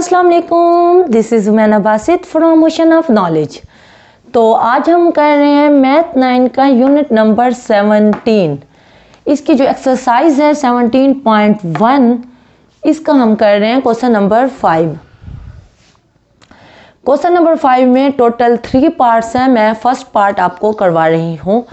अस्सलाम वालेकुम, this is Umaina Basit from ocean of knowledge. तो आज हम कर रहे हैं मैथ 9 का यूनिट नंबर 17। इसकी जो एक्सरसाइज है 17.1, इसका हम कर रहे हैं क्वेश्चन नंबर 5। क्वेश्चन नंबर 5 में टोटल 3 पार्ट्स हैं। मैं फर्स्ट पार्ट आपको करवा रही हूँ।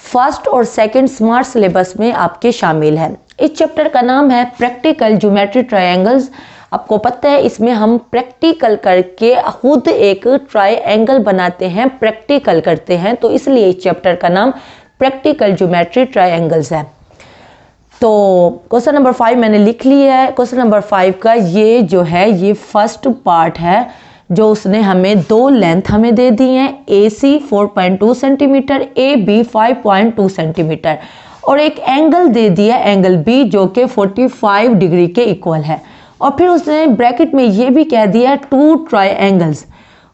फर्स्ट और सेकंड स्मार्ट सिलेबस में आपके शामिल है। इस चैप्टर का नाम है प्रैक्टिकल ज्योमेट्री ट्रायंगल्स। आपको पता है इसमें हम प्रैक्टिकल करके खुद एक ट्रायंगल बनाते हैं, प्रैक्टिकल करते हैं, तो इसलिए इस चैप्टर का नाम प्रैक्टिकल ज्योमेट्री ट्रायंगल्स है। तो क्वेश्चन नंबर 5 मैंने लिख लिया है। क्वेश्चन नंबर 5 का ये जो है ये फर्स्ट पार्ट है, जो उसने हमें दो लेंथ हमें दे दी हैं, AC 4.2 सेंटीमीटर, AB 5.2 सेंटीमीटर, और एक एंगल दे दिया एंगल B जो कि 45 डिग्री के इक्वल है। और फिर उसने ब्रैकेट में ये भी कह दिया 2 ट्रायंगल्स,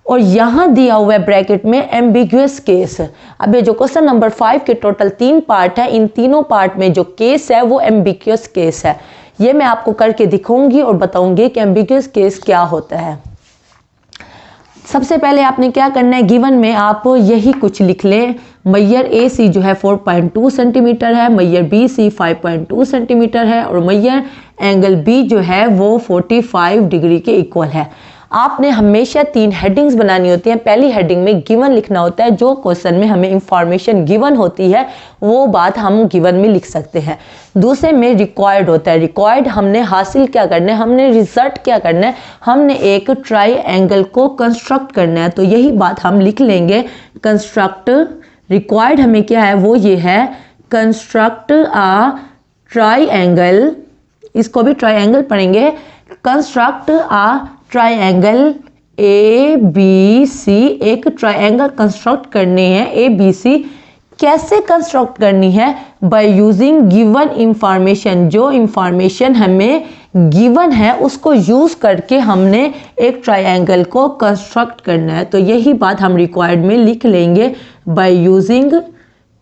और यहाँ दिया हुआ है ब्रैकेट में एम्बिगुअस केस। अब ये जो क्वेश्चन नंबर 5 के टोटल 3 पार्ट है, इन तीनों पार्ट में जो केस है वो एम्बिगुअस केस है। ये मैं आपको करके दिखाऊंगी और बताऊंगी कि एम्बिगुअस केस क्या होता है। सबसे पहले आपने क्या करना है, गिवन में आप यही कुछ लिख लें। मैयर AC जो है 4.2 सेंटीमीटर है, मैयर BC 5.2 सेंटीमीटर है, और मैयर एंगल B जो है वो 45 डिग्री के इक्वल है। आपने हमेशा 3 हेडिंग्स बनानी होती हैं। पहली हेडिंग में गिवन लिखना होता है, जो क्वेश्चन में हमें इंफॉर्मेशन गिवन होती है वो बात हम गिवन में लिख सकते हैं। दूसरे में रिक्वायर्ड होता है, रिक्वायर्ड हमने हासिल क्या करना है, हमने रिजल्ट क्या करना है, हमने एक ट्रायंगल को कंस्ट्रक्ट करना है, तो यही बात हम लिख लेंगे। कंस्ट्रक्ट रिक्वायर्ड हमें क्या है वो ये है, कंस्ट्रक्ट आ ट्रायंगल, इसको भी ट्रायंगल पढ़ेंगे। कंस्ट्रक्ट आ ट्रायंगल ABC, एक ट्रायंगल कंस्ट्रक्ट करने हैं ABC। कैसे कंस्ट्रक्ट करनी है, बाय यूजिंग गिवन इंफॉर्मेशन, जो इंफॉर्मेशन हमें गिवन है उसको यूज करके हमने एक ट्रायंगल को कंस्ट्रक्ट करना है, तो यही बात हम रिक्वायर्ड में लिख लेंगे। By using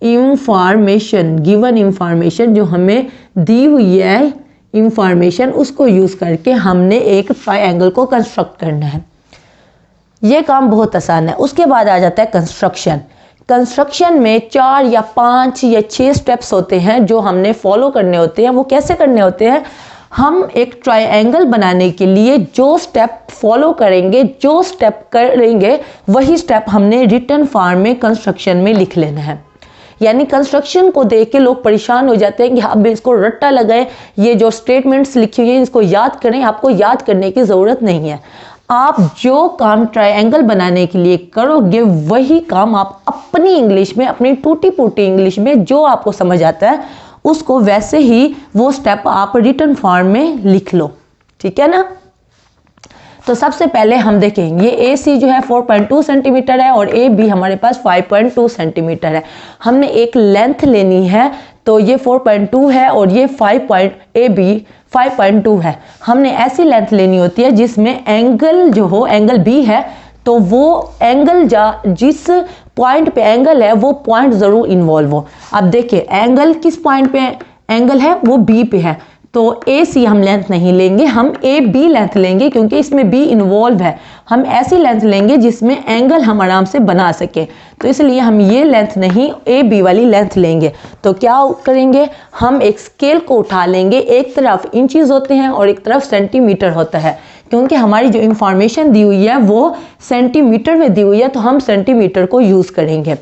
information, given information जो हमें दी हुई है इंफॉर्मेशन, उसको यूज करके हमने एक ट्रायंगल को कंस्ट्रक्ट करना है। ये काम बहुत आसान है। उसके बाद आ जाता है कंस्ट्रक्शन। कंस्ट्रक्शन में 4 या 5 या 6 स्टेप्स होते हैं जो हमने फॉलो करने होते हैं। वो कैसे करने होते हैं, हम एक ट्रायंगल बनाने के लिए जो स्टेप फॉलो करेंगे, जो स्टेप करेंगे वही स्टेप हमने रिटन फॉर्म में कंस्ट्रक्शन में लिख लेना है। यानी कंस्ट्रक्शन को देख के लोग परेशान हो जाते हैं कि अब इसको रट्टा लगाए, ये जो स्टेटमेंट्स लिखी हुई हैं इसको याद करें। आपको याद करने की ज़रूरत नहीं है। आप जो काम ट्रायंगल बनाने के लिए करोगे वही काम आप अपनी इंग्लिश में, अपनी टूटी फूटी इंग्लिश में जो आपको समझ आता है उसको वैसे ही वो स्टेप आप रिटन फॉर्म में लिख लो, ठीक है ना। तो सबसे पहले हम देखेंगे ये AC जो है 4.2 सेंटीमीटर है और AB हमारे पास 5.2 सेंटीमीटर है। हमने एक लेंथ लेनी है, तो ये 4.2 है और ये AB 5.2 है। हमने ऐसी लेंथ लेनी होती है जिसमें एंगल जो हो, एंगल B है, तो वो एंगल जिस पॉइंट पे एंगल है वो पॉइंट ज़रूर इन्वॉल्व हो। अब देखिए एंगल किस पॉइंट पे एंगल है, वो B पे है, तो AC हम लेंथ नहीं लेंगे, हम AB लेंथ लेंगे क्योंकि इसमें B इन्वॉल्व है। हम ऐसी लेंथ लेंगे जिसमें एंगल हम आराम से बना सके, तो इसलिए हम ये लेंथ नहीं AB वाली लेंथ लेंगे। तो क्या करेंगे, हम एक स्केल को उठा लेंगे, एक तरफ इंचेस होते हैं और एक तरफ सेंटीमीटर होता है, क्योंकि हमारी जो इंफॉर्मेशन दी हुई है वो सेंटीमीटर में दी हुई है, तो हम सेंटीमीटर को यूज़ करेंगे।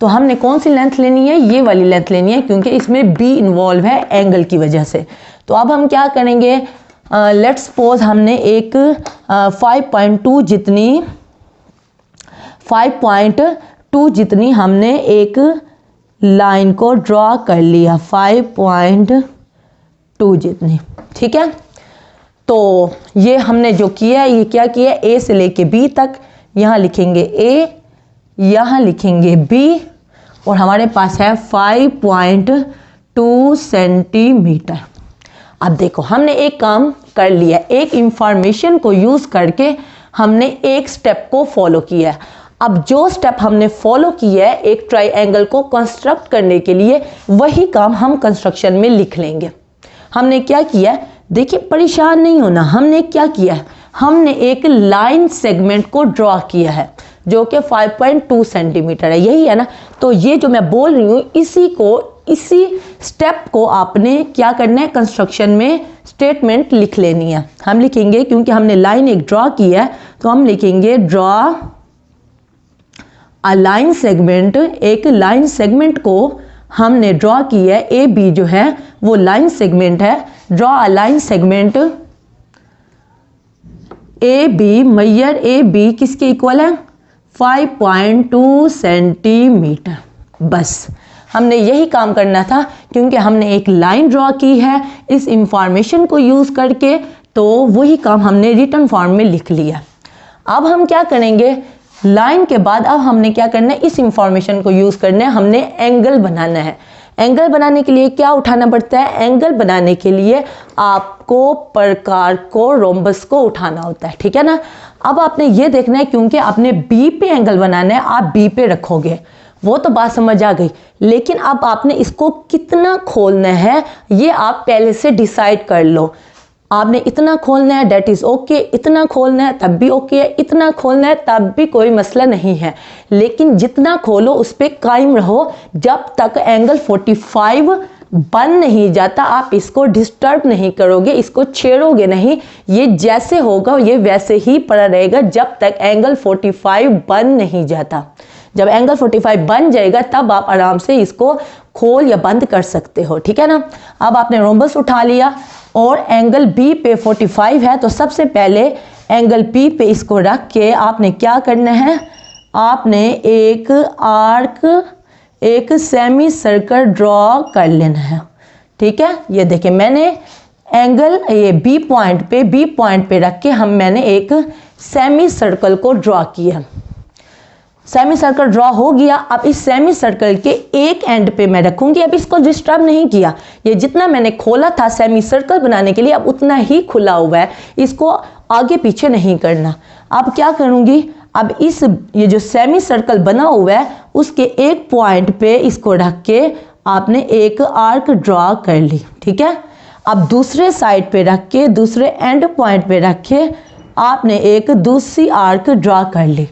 तो हमने कौन सी लेंथ लेनी है, ये वाली लेंथ लेनी है क्योंकि इसमें B इन्वॉल्व है एंगल की वजह से। तो अब हम क्या करेंगे, लेट्स सपोज हमने एक 5.2 जितनी हमने एक लाइन को ड्रॉ कर लिया, 5.2 जितनी, ठीक है। तो ये हमने जो किया है, ये क्या किया है, A से लेके B तक, यहाँ लिखेंगे A, यहाँ लिखेंगे B, और हमारे पास है 5.2 सेंटीमीटर। अब देखो हमने एक काम कर लिया, एक इंफॉर्मेशन को यूज़ करके हमने एक स्टेप को फॉलो किया है। अब जो स्टेप हमने फॉलो किया है एक ट्रायंगल को कंस्ट्रक्ट करने के लिए, वही काम हम कंस्ट्रक्शन में लिख लेंगे। हमने क्या किया, देखिए परेशान नहीं होना, हमने क्या किया, हमने एक लाइन सेगमेंट को ड्रॉ किया है जो कि 5.2 सेंटीमीटर है, यही है ना। तो ये जो मैं बोल रही हूँ इसी स्टेप को आपने क्या करना है, कंस्ट्रक्शन में स्टेटमेंट लिख लेनी है। हम लिखेंगे, क्योंकि हमने लाइन एक ड्रॉ की है तो हम लिखेंगे ड्रॉ अ लाइन सेगमेंट। एक लाइन सेगमेंट को हमने ड्रॉ की है, ए बी जो है वो लाइन सेगमेंट है। Draw a line segment A B, मैयर ए बी किसके इक्वल है, 5.2 सेंटीमीटर। बस हमने यही काम करना था, क्योंकि हमने एक लाइन ड्रॉ की है इस इंफॉर्मेशन को यूज करके, तो वही काम हमने रिटन फॉर्म में लिख लिया। अब हम क्या करेंगे, लाइन के बाद अब हमने क्या करना है, इस इंफॉर्मेशन को यूज करना है, हमने एंगल बनाना है। एंगल बनाने के लिए क्या उठाना पड़ता है, एंगल बनाने के लिए आपको प्रकार को, रोम्बस को उठाना होता है, ठीक है ना। अब आपने ये देखना है, क्योंकि आपने बी पे एंगल बनाना है, आप बी पे रखोगे, वो तो बात समझ आ गई। लेकिन अब आपने इसको कितना खोलना है ये आप पहले से डिसाइड कर लो। आपने इतना खोलना है, डेट इज ओके, इतना खोलना है तब भी ओके है, इतना खोलना है तब भी कोई मसला नहीं है। लेकिन जितना खोलो उस पर कायम रहो, जब तक एंगल 45 बन नहीं जाता आप इसको डिस्टर्ब नहीं करोगे, इसको छेड़ोगे नहीं। ये जैसे होगा ये वैसे ही पड़ा रहेगा जब तक एंगल 45 बन नहीं जाता। जब एंगल 45 बन जाएगा तब आप आराम से इसको खोल या बंद कर सकते हो, ठीक है ना। अब आपने रोम्बस उठा लिया और एंगल बी पे 45 है, तो सबसे पहले एंगल बी पे इसको रख के आपने क्या करना है, आपने एक आर्क, एक सेमी सर्कल ड्रॉ कर लेना है, ठीक है। ये देखिए मैंने एंगल ये बी पॉइंट पे रख के मैंने एक सेमी सर्कल को ड्रॉ किया। सेमी सर्कल ड्रॉ हो गया। अब इस सेमी सर्कल के एक एंड पे मैं रखूंगी, अब इसको डिस्टर्ब नहीं किया। ये जितना मैंने खोला था सेमी सर्कल बनाने के लिए अब उतना ही खुला हुआ है, इसको आगे पीछे नहीं करना। अब क्या करूंगी, अब ये जो सेमी सर्कल बना हुआ है उसके एक पॉइंट पे इसको रख के आपने एक आर्क ड्रॉ कर ली, ठीक है। अब दूसरे साइड पे रख के, दूसरे एंड पॉइंट पे रख के आपने एक दूसरी आर्क ड्रॉ कर ली।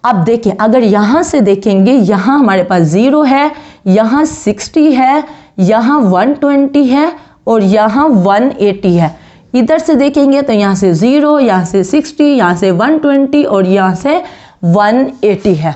अब देखें, अगर यहाँ से देखेंगे, यहाँ हमारे पास 0 है, यहाँ 60 है, यहाँ 120 है और यहाँ 180 है। इधर से देखेंगे तो यहाँ से 0, यहाँ से 60, यहाँ से 120 और यहाँ से 180 है।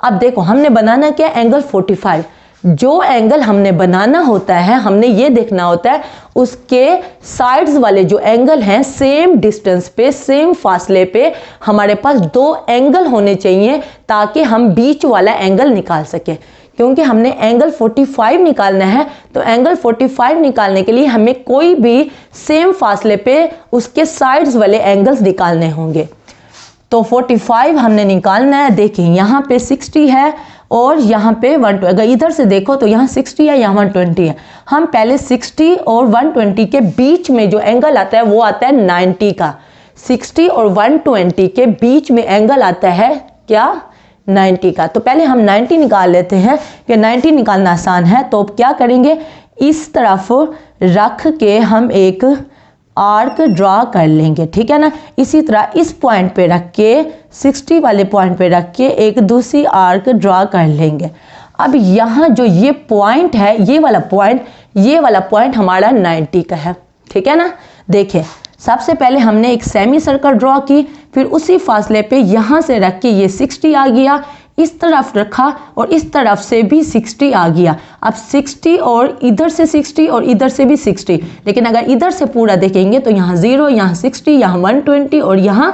अब देखो हमने बनाना क्या, एंगल 45। जो एंगल हमने बनाना होता है, हमने ये देखना होता है उसके साइड्स वाले जो एंगल हैं सेम डिस्टेंस पे, सेम फासले पे हमारे पास 2 एंगल होने चाहिए ताकि हम बीच वाला एंगल निकाल सकें। क्योंकि हमने एंगल 45 निकालना है, तो एंगल 45 निकालने के लिए हमें कोई भी सेम फासले पे उसके साइड्स वाले एंगल्स निकालने होंगे। तो 45 हमने निकालना है। देखिए यहाँ पे 60 है और यहाँ पे 120। अगर इधर से देखो तो यहाँ 60 है, यहाँ 120 है। हम पहले 60 और 120 के बीच में जो एंगल आता है वो आता है 90 का। 60 और 120 के बीच में एंगल आता है क्या, 90 का। तो पहले हम 90 निकाल लेते हैं कि 90 निकालना आसान है। तो क्या करेंगे, इस तरफ रख के हम एक आर्क ड्रॉ कर लेंगे, ठीक है ना। इसी तरह इस पॉइंट पे रख के, 60 वाले पॉइंट पे रख के एक दूसरी आर्क ड्रॉ कर लेंगे। अब यहाँ जो ये पॉइंट है, ये वाला पॉइंट हमारा 90 का है, ठीक है ना। देखिए सबसे पहले हमने एक सेमी सर्कल ड्रॉ की, फिर उसी फासले पे यहाँ से रख के ये 60 आ गया, इस तरफ रखा और इस तरफ से भी 60 आ गया। अब 60 और इधर से 60 और इधर से भी 60, लेकिन अगर इधर से पूरा देखेंगे तो यहाँ 0, यहाँ 60, यहाँ 120 और यहाँ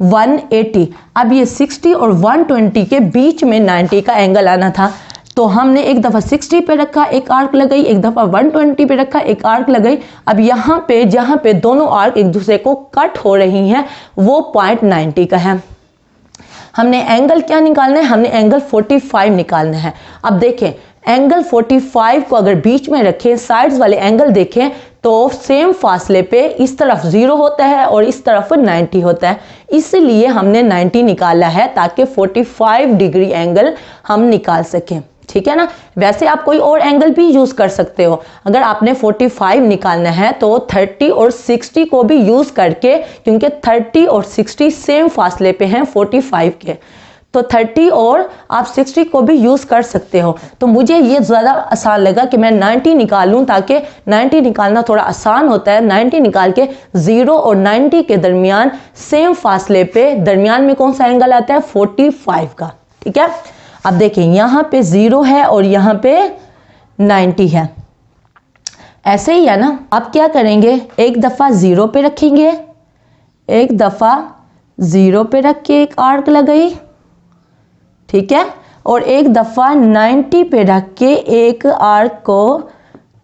180। अब ये 60 और 120 के बीच में 90 का एंगल आना था, तो हमने एक दफ़ा 60 पे रखा, एक आर्क लगाई, एक दफ़ा 120 पे रखा, एक आर्क लगाई। अब यहाँ पे जहाँ पे दोनों आर्क एक दूसरे को कट हो रही हैं वो पॉइंट 90 का है। हमने एंगल क्या निकालना है, हमने एंगल 45 निकालना है। अब देखें एंगल 45 को अगर बीच में रखें, साइड्स वाले एंगल देखें तो सेम फासले पे इस तरफ 0 होता है और इस तरफ 90 होता है, इसलिए हमने 90 निकाला है ताकि 45 डिग्री एंगल हम निकाल सकें, ठीक है ना। वैसे आप कोई और एंगल भी यूज कर सकते हो। अगर आपने 45 निकालना है तो 30 और 60 को भी यूज करके, क्योंकि 30 और 60 सेम फासले पे हैं 45 के, तो 30 और आप 60 को भी यूज कर सकते हो। तो मुझे ये ज़्यादा आसान लगा कि मैं 90 निकालूं, ताकि 90 निकालना थोड़ा आसान होता है। 90 निकाल के 0 और 90 के दरमियान सेम फासले पे दरमियान में कौन सा एंगल आता है, 45 का। ठीक है, अब देखें यहाँ पे 0 है और यहाँ पे 90 है, ऐसे ही है ना। अब क्या करेंगे, एक दफ़ा 0 पे रखेंगे, एक दफ़ा 0 पे रख के एक आर्क लगाई, ठीक है, और एक दफ़ा 90 पे रख के एक आर्क को,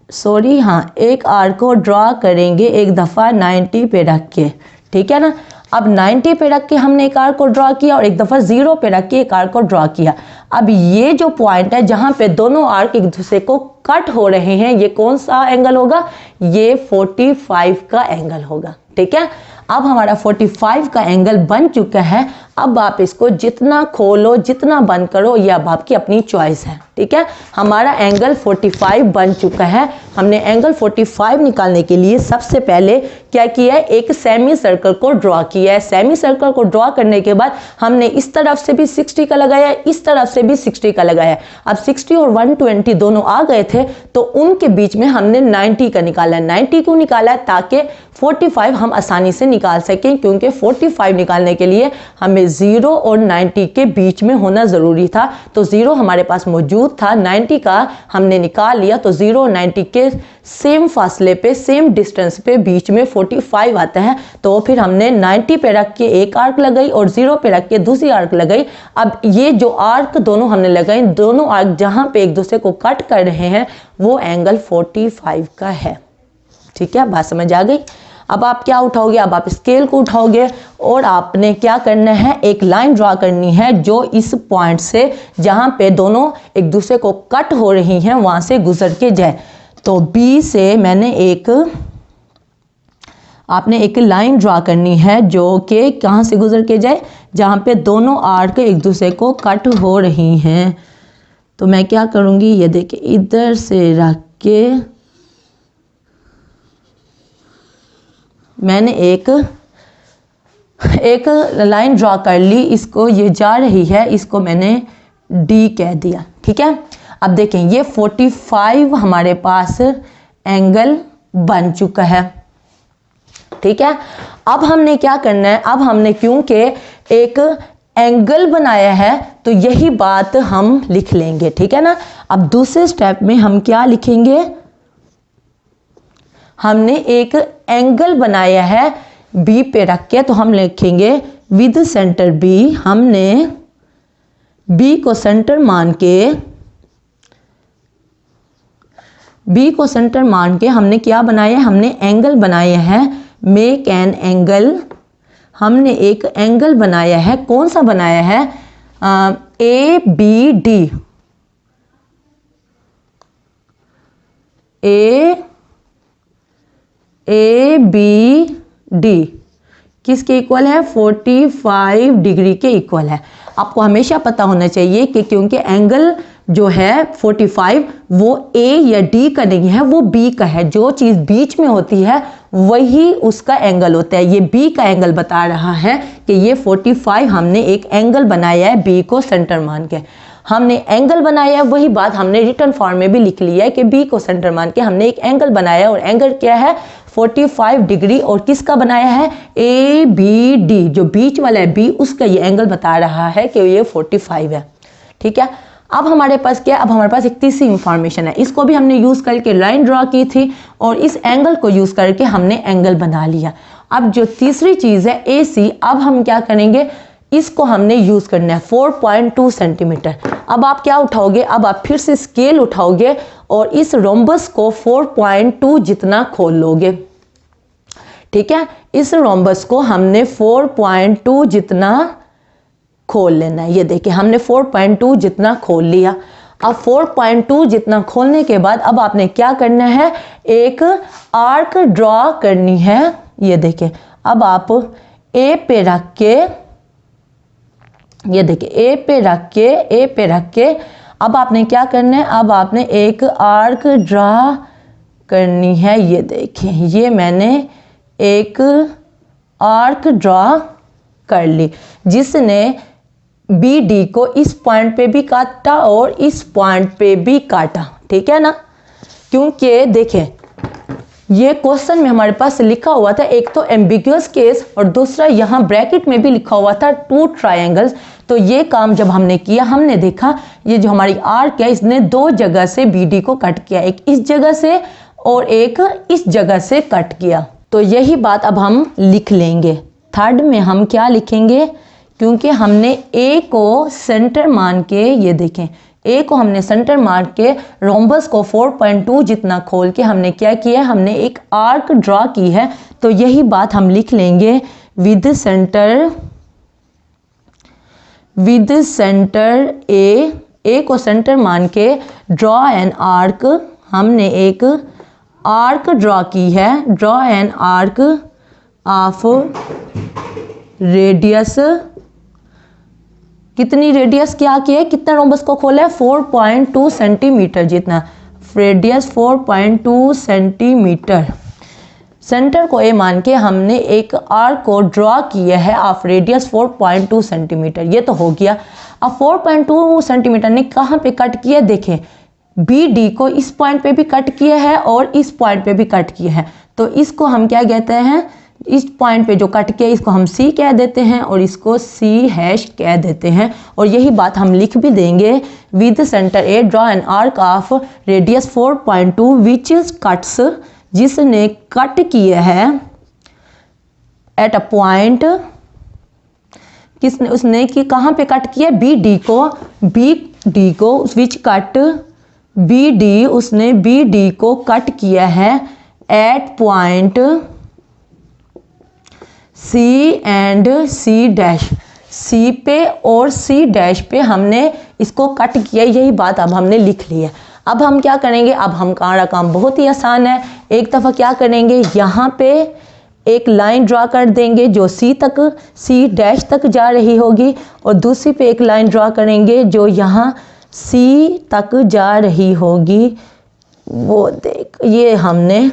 सॉरी हाँ, एक आर्क को ड्रॉ करेंगे एक दफ़ा 90 पे रख के, ठीक है ना। अब 90 पे रख के हमने एक आर्क को ड्रॉ किया और एक दफ़ा 0 पे रख के एक आर्क को ड्रॉ किया। अब ये जो पॉइंट है जहाँ पे दोनों आर्क एक दूसरे को कट हो रहे हैं, ये कौन सा एंगल होगा, ये 45 का एंगल होगा। ठीक है, अब हमारा 45 का एंगल बन चुका है। अब आप इसको जितना खोलो जितना बंद करो, ये अब आपकी अपनी चॉइस है। ठीक है, हमारा एंगल 45 बन चुका है। हमने एंगल 45 निकालने के लिए सबसे पहले क्या किया है, एक सेमी सर्कल को ड्रॉ किया है। सेमी सर्कल को ड्रॉ करने के बाद हमने इस तरफ से भी 60 का लगाया, इस तरफ से भी 60 का लगाया। अब 60 और 120 दोनों आ गए थे, तो उनके बीच में हमने 90 का निकाला है। 90 को निकाला है ताकि 45 हम आसानी से निकाल सकें, क्योंकि 45 निकालने के लिए हमें 0 और 90 के बीच में होना ज़रूरी था। तो 0 हमारे पास मौजूद था, 90 का हमने निकाल लिया, तो 0 और 90 के सेम फासले पे, सेम डिस्टेंस पे बीच में 45 आता है। तो फिर हमने 90 पे रख के एक आर्क लगाई और 0 पे रख के दूसरी आर्क लगाई। अब ये जो आर्क दोनों हमने लगाई, दोनों आर्क जहाँ पे एक दूसरे को कट कर रहे हैं वो एंगल 45 का है। ठीक है, बात समझ आ गई। अब आप क्या उठाओगे, अब आप स्केल को उठाओगे और आपने क्या करना है, एक लाइन ड्रॉ करनी है जो इस पॉइंट से, जहां पे दोनों एक दूसरे को कट हो रही हैं, वहां से गुजर के जाए। तो बी से आपने एक लाइन ड्रॉ करनी है जो कि कहां से गुजर के जाए, जहां पे दोनों आर्क एक दूसरे को कट हो रही हैं। तो मैं क्या करूंगी, ये देखिए, इधर से रख के मैंने एक लाइन ड्रॉ कर ली, इसको, ये जा रही है, इसको मैंने डी कह दिया। ठीक है, अब देखें ये 45 हमारे पास एंगल बन चुका है। ठीक है, अब हमने क्या करना है, अब हमने क्योंकि एक एंगल बनाया है तो यही बात हम लिख लेंगे। ठीक है ना। अब दूसरे स्टेप में हम क्या लिखेंगे, हमने एक एंगल बनाया है बी पे रख के, तो हम लिखेंगे विद सेंटर बी। हमने बी को सेंटर मान के हमने क्या बनाया है, हमने एंगल बनाया है, मेक एन एंगल। हमने एक एंगल बनाया है, कौन सा बनाया है, A B D, A B D किसके इक्वल है, 45 डिग्री के इक्वल है। आपको हमेशा पता होना चाहिए कि क्योंकि एंगल जो है 45 वो ए या डी का नहीं है, वो बी का है। जो चीज़ बीच में होती है वही उसका एंगल होता है। ये बी का एंगल बता रहा है कि ये 45 हमने एक एंगल बनाया है बी को सेंटर मान के। हमने एंगल बनाया है, वही बात हमने रिटर्न फॉर्म में भी लिख लिया है कि बी को सेंटर मान के हमने एक एंगल बनाया है, और एंगल क्या है, 45 डिग्री। और किसका बनाया है, ए बी डी, जो बीच वाला है बी, उसका ये एंगल बता रहा है कि ये 45 है। ठीक है, अब हमारे पास क्या है, अब हमारे पास एक तीसरी इंफॉर्मेशन है, इसको भी हमने यूज करके लाइन ड्रॉ की थी और इस एंगल को यूज करके हमने एंगल बना लिया। अब जो तीसरी चीज है ए सी, अब हम क्या करेंगे, इसको हमने यूज करना है 4.2 सेंटीमीटर। अब आप क्या उठाओगे, अब आप फिर से स्केल उठाओगे और इस रोम्बस को 4.2 जितना खोल लोगे। ठीक है, इस रोम्बस को हमने 4.2 जितना खोल लेना है। ये देखिए हमने 4.2 जितना खोल लिया। अब 4.2 जितना खोलने के बाद अब आपने क्या करना है, एक आर्क ड्रॉ करनी है। ये देखिए, अब आप ए पे रख के, ये देखिए ए पे रख के अब आपने क्या करना है, अब आपने एक आर्क ड्रा करनी है। ये देखें, ये मैंने एक आर्क ड्रा कर ली जिसने बी डी को इस पॉइंट पे भी काटा और इस पॉइंट पे भी काटा, ठीक है ना। क्योंकि देखें ये क्वेश्चन में हमारे पास लिखा हुआ था, एक तो एम्बिग्यूअस केस और दूसरा यहाँ ब्रैकेट में भी लिखा हुआ था टू ट्रायंगल्स। तो ये काम जब हमने किया, हमने देखा ये जो हमारी आर्क है इसने दो जगह से बी डी को कट किया, एक इस जगह से और एक इस जगह से कट किया। तो यही बात अब हम लिख लेंगे। थर्ड में हम क्या लिखेंगे, क्योंकि हमने ए को सेंटर मान के, ये देखें ए को हमने सेंटर मान के रोम्बस को 4.2 जितना खोल के हमने क्या किया, हमने एक आर्क ड्रा की है। तो यही बात हम लिख लेंगे, विद सेंटर ए को सेंटर मान के ड्रॉ एन आर्क, हमने एक आर्क ड्रा की है, draw an arc of radius, कितनी रेडियस क्या की है, कितना रोम्बस को खोला है, 4.2 सेंटीमीटर जितना, रेडियस 4.2 सेंटीमीटर। सेंटर को ए मान के हमने एक आर्क को ड्रॉ किया है ऑफ रेडियस 4.2 सेंटीमीटर। ये तो हो गया। अब 4.2 सेंटीमीटर ने कहाँ पे कट किया, देखें बी डी को इस पॉइंट पे भी कट किया है और इस पॉइंट पे भी कट किया है। तो इसको हम क्या कहते हैं, इस पॉइंट पे जो कट किया इसको हम सी कह देते हैं और इसको सी हैश कह देते हैं। और यही बात हम लिख भी देंगे, with centre A draw an arc of radius 4.2 which cuts, जिसने कट किया है एट अ पॉइंट, किसने, उसने कि कहाँ पे कट किया, बी डी को विच कट बी डी, उसने बी डी को कट किया है at point C and C dash, C पे और सी डैश पे हमने इसको कट किया। यही बात अब हमने लिख ली है। अब हम क्या करेंगे, अब हमारा काम बहुत ही आसान है। एक दफ़ा क्या करेंगे, यहाँ पे एक लाइन ड्रा कर देंगे जो सी डैश तक जा रही होगी और दूसरी पे एक लाइन ड्रा करेंगे जो यहाँ सी तक जा रही होगी। वो देख, ये हमने,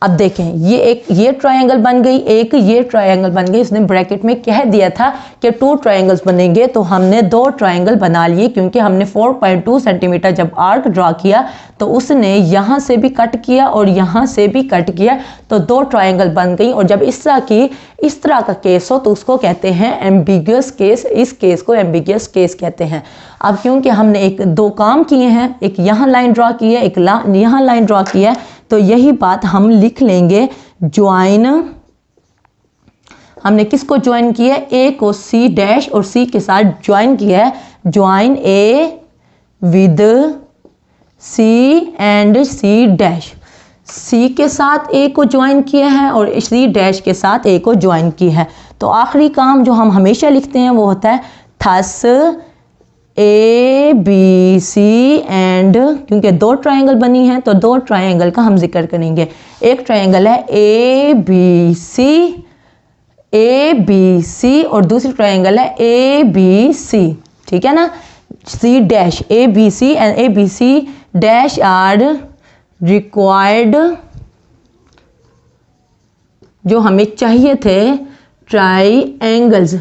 अब देखें ये ट्रायंगल बन गई, एक ये ट्रायंगल बन गई। उसने ब्रैकेट में कह दिया था कि 2 ट्रायंगल्स बनेंगे, तो हमने 2 ट्रायंगल बना लिए, क्योंकि हमने 4.2 सेंटीमीटर जब आर्क ड्रा किया तो उसने यहाँ से भी कट किया और यहाँ से भी कट किया, तो 2 ट्रायंगल बन गई। और जब इस तरह का केस हो तो उसको कहते हैं एम्बिग्यूअस केस। इस केस को एम्बिग्यूअस केस कहते हैं। अब क्योंकि हमने 2 काम किए हैं, एक यहाँ लाइन ड्रा की है, एक यहाँ लाइन ड्रा की है, तो यही बात हम लिख लेंगे, ज्वाइन, हमने किसको ज्वाइन किया है, ए को सी डैश और सी के साथ ज्वाइन किया है, join A with C and C dash, C के साथ ए को ज्वाइन किया है और सी डैश के साथ ए को ज्वाइन किया है। तो आखिरी काम जो हम हमेशा लिखते हैं वो होता है thus A B C and, क्योंकि 2 ट्रायंगल बनी है तो 2 ट्रायंगल का हम जिक्र करेंगे। एक ट्रायंगल है ए बी सी और दूसरी ट्रायंगल है ए बी सी, ठीक है ना। C dash, A B C and A B C dash are required, जो हमें चाहिए थे ट्रायंगल्स।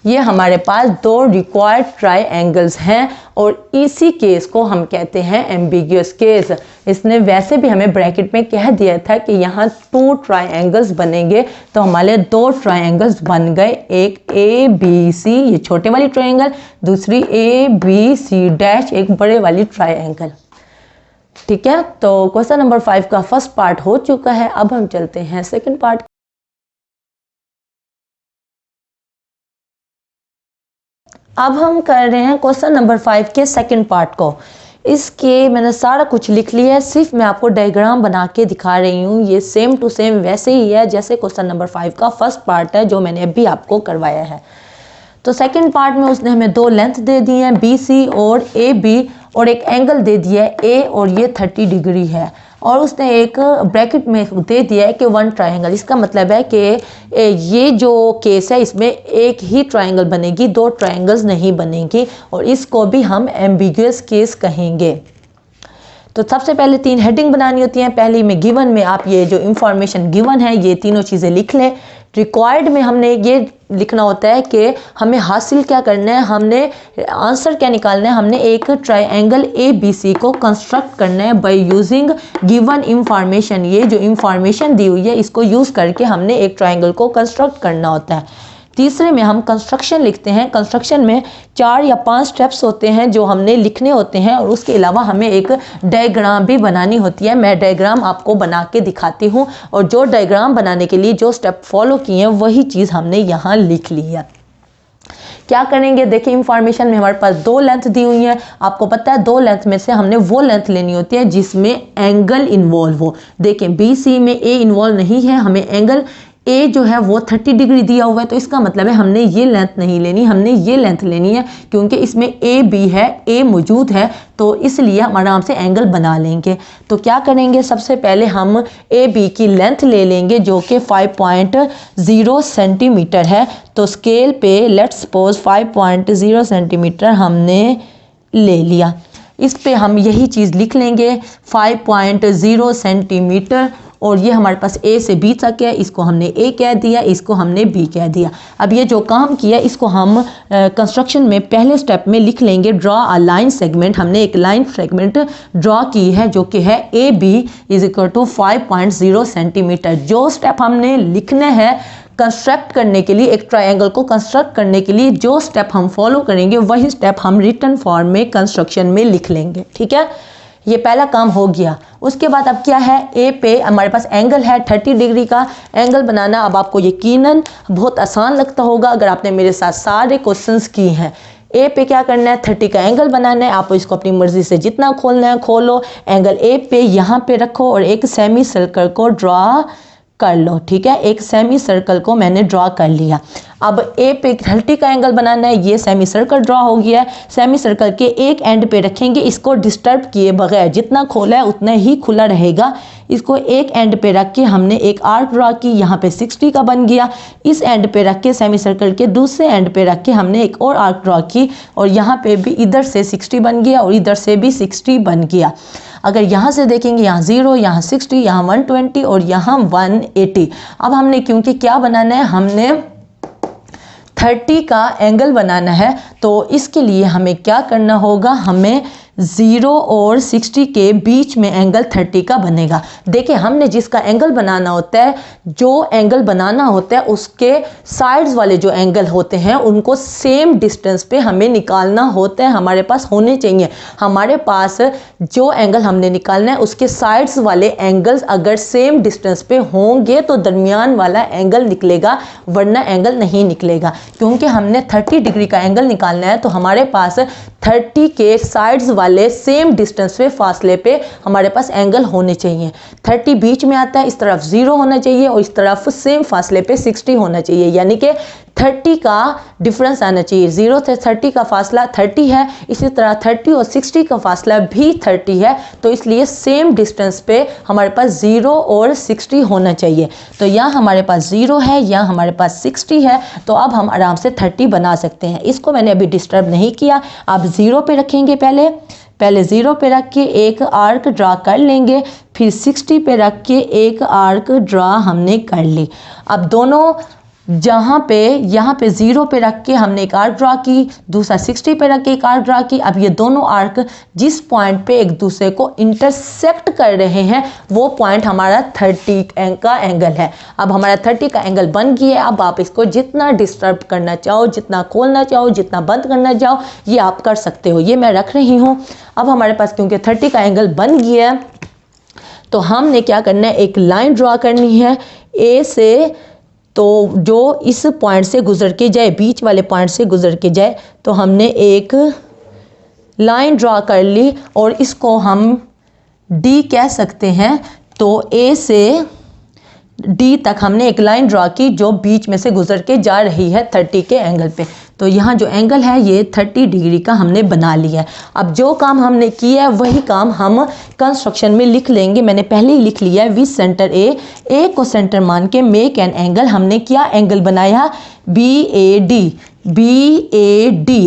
ये हमारे पास 2 रिक्वायर्ड ट्रायंगल्स हैं और इसी केस को हम कहते हैं एम्बिग्यूअस केस। इसने वैसे भी हमें ब्रैकेट में कह दिया था कि यहाँ 2 ट्रायंगल्स बनेंगे, तो हमारे 2 ट्रायंगल्स बन गए, एक ए बी सी ये छोटे वाली ट्रायंगल, दूसरी ए बी सी डैश एक बड़े वाली ट्रायंगल, ठीक है। तो क्वेश्चन नंबर 5 का फर्स्ट पार्ट हो चुका है। अब हम चलते हैं सेकंड पार्ट। अब हम कर रहे हैं क्वेश्चन नंबर 5 के सेकंड पार्ट को। इसके मैंने सारा कुछ लिख लिया है, सिर्फ मैं आपको डायग्राम बना के दिखा रही हूँ। ये सेम टू सेम वैसे ही है जैसे क्वेश्चन नंबर 5 का फर्स्ट पार्ट है जो मैंने अभी आपको करवाया है। तो सेकंड पार्ट में उसने हमें 2 लेंथ दे दी हैं, बी सी और ए बी, और एक एंगल दे दिया है ए और ये 30 डिग्री है। और उसने एक ब्रैकेट में दे दिया है कि 1 ट्रायंगल। इसका मतलब है कि ये जो केस है इसमें एक ही ट्रायंगल बनेगी, 2 ट्रायंगल्स नहीं बनेंगी, और इसको भी हम एम्बिगुअस केस कहेंगे। तो सबसे पहले 3 हेडिंग बनानी होती हैं। पहली में गिवन में आप ये जो इंफॉर्मेशन गिवन है ये तीनों चीज़ें लिख लें। रिक्वायर्ड में हमने ये लिखना होता है कि हमें हासिल क्या करना है, हमने आंसर क्या निकालना है, हमने एक ट्रायंगल ABC को कंस्ट्रक्ट करना है बाय यूजिंग गिवन इंफॉर्मेशन। ये जो इंफॉर्मेशन दी हुई है इसको यूज़ करके हमने एक ट्रायंगल को कंस्ट्रक्ट करना होता है। तीसरे में हम कंस्ट्रक्शन लिखते हैं। कंस्ट्रक्शन में 4 या 5 स्टेप्स होते हैं जो हमने लिखने होते हैं, और उसके अलावा हमें एक डायग्राम भी बनानी होती है। मैं डायग्राम आपको बना के दिखाती हूँ, और जो डायग्राम बनाने के लिए जो स्टेप फॉलो किए हैं वही चीज़ हमने यहाँ लिख ली है। क्या करेंगे, देखिए इंफॉर्मेशन में हमारे पास 2 लेंथ दी हुई है। आपको पता है 2 लेंथ में से हमने वो लेंथ लेनी होती है जिसमें एंगल इन्वॉल्व हो। देखें BC में A इन्वॉल्व नहीं है, हमें एंगल A जो है वो 30 डिग्री दिया हुआ है, तो इसका मतलब है हमने ये लेंथ नहीं लेनी, हमने ये लेंथ लेनी है, क्योंकि इसमें AB है, A मौजूद है, तो इसलिए हम आराम से एंगल बना लेंगे। तो क्या करेंगे, सबसे पहले हम AB की लेंथ ले लेंगे जो कि 5.0 सेंटीमीटर है। तो स्केल पे लेट्स सपोज 5.0 सेंटीमीटर हमने ले लिया। इस पे हम यही चीज़ लिख लेंगे 5.0 सेंटीमीटर, और ये हमारे पास A से B तक है, इसको हमने A कह दिया, इसको हमने B कह दिया। अब ये जो काम किया इसको हम कंस्ट्रक्शन में पहले स्टेप में लिख लेंगे ड्रॉ अ लाइन सेगमेंट। हमने एक लाइन सेगमेंट ड्रॉ की है जो कि है AB = 5.0 सेंटीमीटर। जो स्टेप हमने लिखने हैं कंस्ट्रक्ट करने के लिए, एक ट्रायंगल को कंस्ट्रक्ट करने के लिए जो स्टेप हम फॉलो करेंगे वही स्टेप हम रिटन फॉर्म में कंस्ट्रक्शन में लिख लेंगे। ठीक है, ये पहला काम हो गया। उसके बाद अब क्या है, A पे हमारे पास एंगल है 30 डिग्री का। एंगल बनाना अब आपको यकीनन बहुत आसान लगता होगा अगर आपने मेरे साथ सारे क्वेश्चंस किए हैं। A पे क्या करना है, 30 का एंगल बनाना है। आप इसको अपनी मर्जी से जितना खोलना है खोलो। एंगल A पे यहाँ पे रखो और एक सेमी सर्कल को ड्रॉ कर लो। ठीक है, एक सेमी सर्कल को मैंने ड्रॉ कर लिया। अब A पे 30 का एंगल बनाना है, ये सेमी सर्कल ड्रॉ हो गया है। सेमी सर्कल के एक एंड पे रखेंगे, इसको डिस्टर्ब किए बगैर, जितना खोला है उतना ही खुला रहेगा। इसको एक एंड पे रख के हमने एक आर्क ड्रॉ की, यहाँ पे 60 का बन गया। इस एंड पे रख के सेमी सर्कल के दूसरे एंड पे रख के हमने एक और आर्क ड्रॉ की, और यहाँ पे भी इधर से 60 बन गया और इधर से भी 60 बन गया। अगर यहाँ से देखेंगे, यहाँ 0, यहाँ 60, यहाँ 120 और यहाँ 180। अब हमने क्योंकि क्या बनाना है, हमने 30 का एंगल बनाना है, तो इसके लिए हमें क्या करना होगा, हमें 0 और 60 के बीच में एंगल 30 का बनेगा। देखिए हमने जिसका एंगल बनाना होता है, जो एंगल बनाना होता है उसके साइड्स वाले जो एंगल होते हैं उनको सेम डिस्टेंस पे हमें निकालना होता है, हमारे पास होने चाहिए। हमारे पास जो एंगल हमने निकालना है उसके साइड्स वाले एंगल्स अगर सेम डिस्टेंस पे होंगे तो दरमियान वाला एंगल निकलेगा, वरना एंगल नहीं निकलेगा। क्योंकि हमने 30 डिग्री का एंगल निकालना है तो हमारे पास 30 के साइड्स वाले सेम डिस्टेंस पे फासले पे हमारे पास एंगल होने चाहिए। 30 बीच में आता है, इस तरफ 0 होना चाहिए और इस तरफ सेम फासले पे 60 होना चाहिए, यानी कि 30 का डिफरेंस आना चाहिए। 0 से 30 का फासला 30 है, इसी तरह 30 और 60 का फासला भी 30 है, तो इसलिए सेम डिस्टेंस पे हमारे पास 0 और 60 होना चाहिए। तो यहाँ हमारे पास 0 है, यहाँ हमारे पास 60 है, तो अब हम आराम से 30 बना सकते हैं। इसको मैंने अभी डिस्टर्ब नहीं किया। अब 0 पे रखेंगे, पहले 0 पे रख के एक आर्क ड्रा कर लेंगे, फिर 60 पे रख के एक आर्क ड्रा हमने कर ली। अब दोनों यहाँ पे 0 पे रख के हमने एक आर्क ड्रा की, दूसरा 60 पे रख के एक आर्क ड्रा की। अब ये दोनों आर्क जिस पॉइंट पे एक दूसरे को इंटरसेक्ट कर रहे हैं वो पॉइंट हमारा 30 का एंगल है। अब हमारा 30 का एंगल बन गया है। अब आप इसको जितना डिस्टर्ब करना चाहो, जितना खोलना चाहो, जितना बंद करना चाहो, ये आप कर सकते हो। ये मैं रख रही हूँ। अब हमारे पास क्योंकि 30 का एंगल बन गया है तो हमने क्या करना है, एक लाइन ड्रा करनी है A से, तो जो इस पॉइंट से गुजर के जाए, बीच वाले पॉइंट से गुजर के जाए, तो हमने एक लाइन ड्रा कर ली और इसको हम D कह सकते हैं। तो A से डी तक हमने एक लाइन ड्रा की जो बीच में से गुजर के जा रही है 30 के एंगल पे। तो यहाँ जो एंगल है ये 30 डिग्री का हमने बना लिया है। अब जो काम हमने किया है वही काम हम कंस्ट्रक्शन में लिख लेंगे। मैंने पहले ही लिख लिया है विथ सेंटर ए को सेंटर मान के मेक एन एंगल। हमने क्या एंगल बनाया, BAD।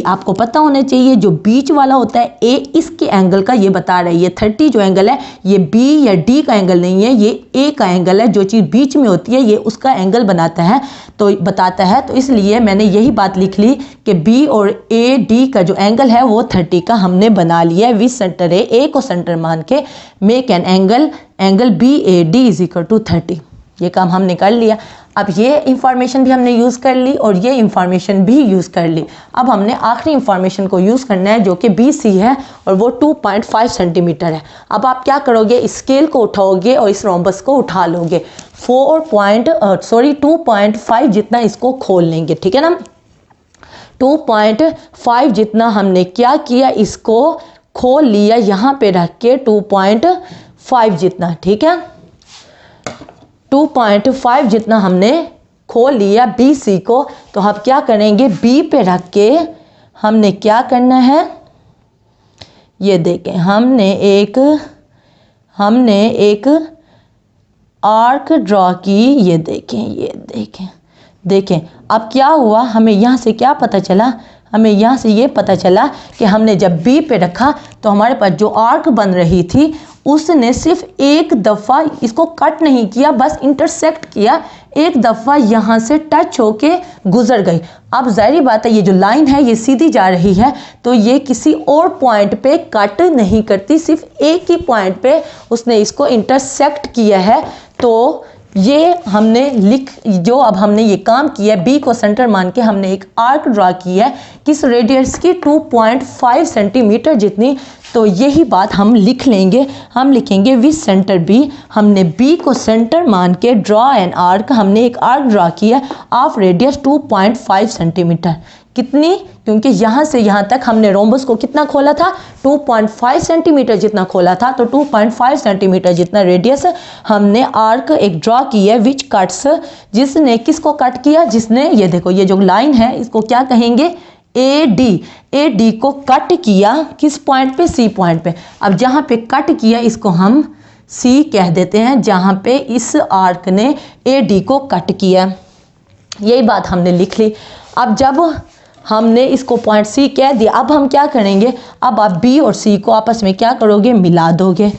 आपको पता होना चाहिए जो बीच वाला होता है ए, इसके एंगल का ये बता रही है। 30 जो एंगल है ये B या D का एंगल नहीं है, ये A का एंगल है। जो चीज़ बीच में होती है ये उसका एंगल बनाता है, तो बताता है। तो इसलिए मैंने यही बात लिख ली कि B और AD का जो एंगल है वो 30 का हमने बना लिया है। विथ सेंटर ए को सेंटर मान के मेक एन एंगल BAD = 30। ये काम हमने कर लिया। अब ये इंफॉर्मेशन भी हमने यूज़ कर ली और ये इंफॉर्मेशन भी यूज़ कर ली। अब हमने आखिरी इंफॉर्मेशन को यूज़ करना है जो कि BC है और वो 2.5 सेंटीमीटर है। अब आप क्या करोगे, इस स्केल को उठाओगे और इस रोम्बस को उठा लोगे। 2.5 जितना इसको खोल लेंगे, ठीक है ना। 2.5 जितना हमने क्या किया, इसको खोल लिया यहाँ पे रख के 2.5 जितना, ठीक है। 2.5 जितना हमने खोल लिया BC को। तो हम क्या करेंगे, B पे रख के हमने क्या करना है, ये देखें, हमने एक आर्क ड्रॉ की। ये देखें अब क्या हुआ, हमें यहाँ से क्या पता चला, हमें यहाँ से ये पता चला कि हमने जब B पे रखा तो हमारे पास जो आर्क बन रही थी उसने सिर्फ एक दफ़ा इसको कट नहीं किया, बस इंटरसेक्ट किया, एक दफ़ा यहाँ से टच होके गुजर गई। अब जाहिर बात है ये जो लाइन है ये सीधी जा रही है, तो ये किसी और पॉइंट पे कट नहीं करती, सिर्फ एक ही पॉइंट पे उसने इसको इंटरसेक्ट किया है। तो ये हमने अब हमने ये काम किया है, B को सेंटर मान के हमने एक आर्क ड्रा किया है, किस रेडियस की, 2.5 सेंटीमीटर जितनी। तो यही बात हम लिख लेंगे, हम लिखेंगे विथ सेंटर B। हमने B को सेंटर मान के ड्रॉ एन आर्क, हमने एक आर्क ड्रा किया ऑफ रेडियस 2.5 सेंटीमीटर। कितनी, क्योंकि यहाँ से यहाँ तक हमने रोम्बस को कितना खोला था, 2.5 सेंटीमीटर जितना खोला था। तो 2.5 सेंटीमीटर जितना रेडियस हमने आर्क एक ड्रॉ किया है विच कट्स, जिसने किसको कट किया, जिसने ये देखो ये जो लाइन है इसको क्या कहेंगे, AD को कट किया किस पॉइंट पे, C पॉइंट पे। अब जहाँ पे कट किया इसको हम C कह देते हैं, जहाँ पे इस आर्क ने AD को कट किया। यही बात हमने लिख ली। अब जब हमने इसको पॉइंट C कह दिया, अब हम क्या करेंगे, अब आप B और C को आपस में क्या करोगे, मिला दोगे।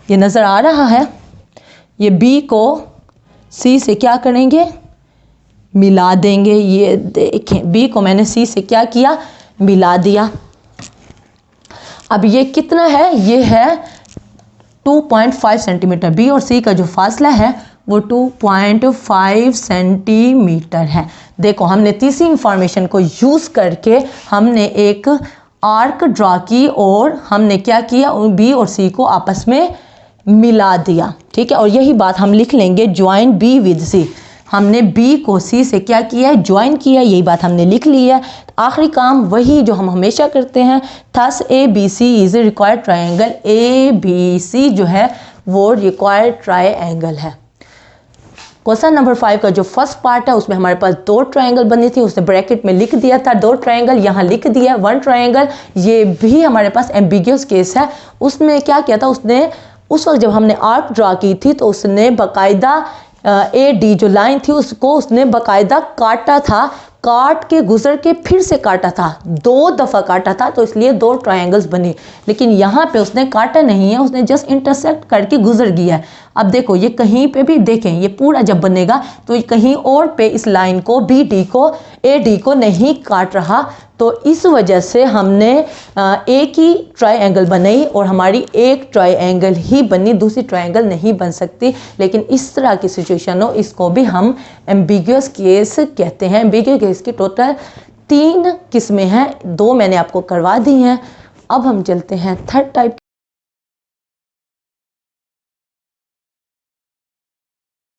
ये नज़र आ रहा है, ये B को C से क्या करेंगे, मिला देंगे। ये देखें B को मैंने C से क्या किया, मिला दिया। अब ये कितना है, ये है 2.5 सेंटीमीटर। B और C का जो फासला है वो 2.5 सेंटीमीटर है। देखो हमने तीसरी इंफॉर्मेशन को यूज़ करके हमने एक आर्क ड्रा की और हमने क्या किया, B और C को आपस में मिला दिया, ठीक है। और यही बात हम लिख लेंगे, ज्वाइन B विद C। हमने B को C से क्या किया है, ज्वाइन किया, यही बात हमने लिख ली है। आखिरी काम वही जो हम हमेशा करते हैं, thus ABC is a required triangle. ABC जो है वो रिक्वायर्ड ट्रायंगल है। क्वेश्चन नंबर 5 का जो फर्स्ट पार्ट है उसमें हमारे पास 2 ट्रायंगल बनी थी, उसने ब्रैकेट में लिख दिया था 2 ट्रायंगल, यहाँ लिख दिया 1 ट्रायंगल। ये भी हमारे पास एम्बिगियस केस है। उसमें क्या किया था, उसने उस वक्त जब हमने आर्क ड्रा की थी तो उसने बाकायदा AD जो लाइन थी उसको उसने बाकायदा काटा था, काट के गुजर के फिर से काटा था, 2 दफ़ा काटा था, तो इसलिए 2 ट्रायंगल्स बनी। लेकिन यहाँ पे उसने काटा नहीं है, उसने जस्ट इंटरसेक्ट करके गुजर गया है। अब देखो ये कहीं पे भी देखें, ये पूरा जब बनेगा तो कहीं और पे इस लाइन को AD को नहीं काट रहा। तो इस वजह से हमने एक ही ट्रायंगल बनाई और हमारी एक ट्रायंगल ही बनी, दूसरी ट्रायंगल नहीं बन सकती। लेकिन इस तरह की सिचुएशन हो, इसको भी हम एम्बिगियस केस कहते हैं। एम्बिगियस केस की टोटल 3 किस्में हैं, 2 मैंने आपको करवा दी हैं। अब हम चलते हैं थर्ड टाइप।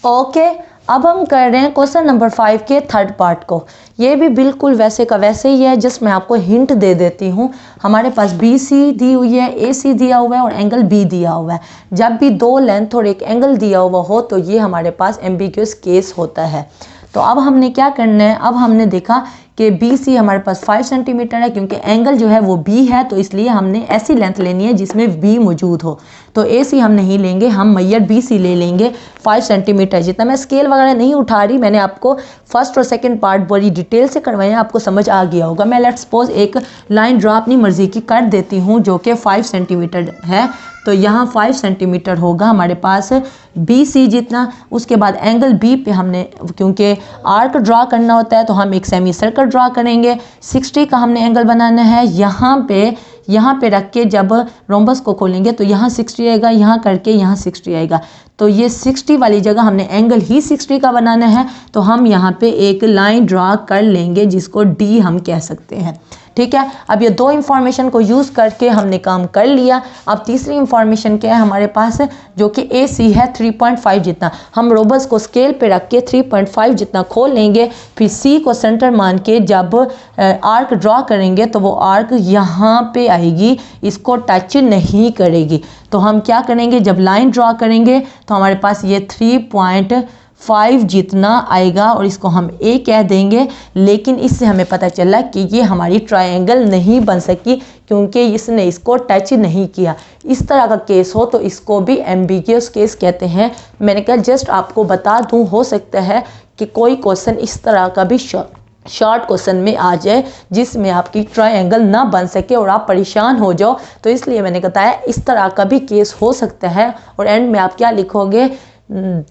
ओके, अब हम कर रहे हैं क्वेश्चन नंबर 5 के थर्ड पार्ट को। ये भी बिल्कुल वैसे का वैसे ही है, जिसमें आपको हिंट दे देती हूँ। हमारे पास BC दी हुई है, AC दिया हुआ है और एंगल B दिया हुआ है। जब भी दो लेंथ और एक एंगल दिया हुआ हो तो ये हमारे पास एम्बिग्यूअस केस होता है। तो अब हमने क्या करना है, अब हमने देखा कि BC हमारे पास 5 सेंटीमीटर है, क्योंकि एंगल जो है वो B है, तो इसलिए हमने ऐसी लेंथ लेनी है जिसमें B मौजूद हो। तो AC हम नहीं लेंगे, हम मैयर BC ले लेंगे 5 सेंटीमीटर जितना। मैं स्केल वगैरह नहीं उठा रही, मैंने आपको फर्स्ट और सेकंड पार्ट बड़ी डिटेल से करवाए, आपको समझ आ गया होगा। मैं लेट्स सपोज एक लाइन ड्रा अपनी मर्जी की कर देती हूँ जो कि 5 सेंटीमीटर है। तो यहाँ 5 सेंटीमीटर होगा हमारे पास BC जितना। उसके बाद एंगल B पे हमने, क्योंकि आर्क ड्रा करना होता है तो हम एक सेमी सर्कल ड्रा करेंगे। 60 का हमने एंगल बनाना है। यहाँ पे रख के जब रोम्बस को खोलेंगे तो यहाँ 60 आएगा, यहाँ करके यहाँ 60 आएगा। तो ये 60 वाली जगह हमने एंगल ही 60 का बनाना है, तो हम यहाँ पे एक लाइन ड्रा कर लेंगे जिसको D हम कह सकते हैं। ठीक है, अब ये दो इंफॉर्मेशन को यूज़ करके हमने काम कर लिया। अब तीसरी इंफॉर्मेशन क्या है हमारे पास, जो कि AC है 3.5 जितना। हम रोबस को स्केल पे रख के 3.5 जितना खोल लेंगे, फिर C को सेंटर मान के जब आर्क ड्रॉ करेंगे तो वो आर्क यहाँ पे आएगी, इसको टच नहीं करेगी। तो हम क्या करेंगे, जब लाइन ड्रॉ करेंगे तो हमारे पास ये 3.5 जितना आएगा और इसको हम A कह देंगे। लेकिन इससे हमें पता चला कि ये हमारी ट्रायंगल नहीं बन सकी, क्योंकि इसने इसको टच नहीं किया। इस तरह का केस हो तो इसको भी एम्बिगियस केस कहते हैं। मैंने कहा जस्ट आपको बता दूं, हो सकता है कि कोई क्वेश्चन इस तरह का भी शॉर्ट क्वेश्चन में आ जाए जिसमें आपकी ट्रायंगल ना बन सके और आप परेशान हो जाओ। तो इसलिए मैंने बताया इस तरह का भी केस हो सकता है। और एंड में आप क्या लिखोगे,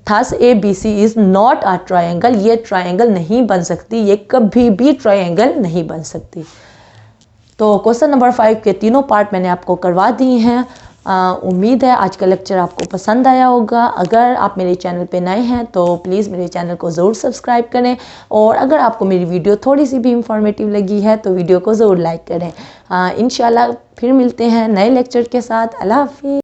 thus ABC is not a triangle. ये ट्रायंगल नहीं बन सकती, ये कभी भी ट्रायंगल नहीं बन सकती। तो क्वेश्चन नंबर 5 के तीनों पार्ट मैंने आपको करवा दिए हैं। उम्मीद है आज का लेक्चर आपको पसंद आया होगा। अगर आप मेरे चैनल पे नए हैं तो प्लीज़ मेरे चैनल को ज़रूर सब्सक्राइब करें, और अगर आपको मेरी वीडियो थोड़ी सी भी इंफॉर्मेटिव लगी है तो वीडियो को ज़रूर लाइक करें। इंशाल्लाह फिर मिलते हैं नए लेक्चर के साथ। अल्लाह हाफिज़।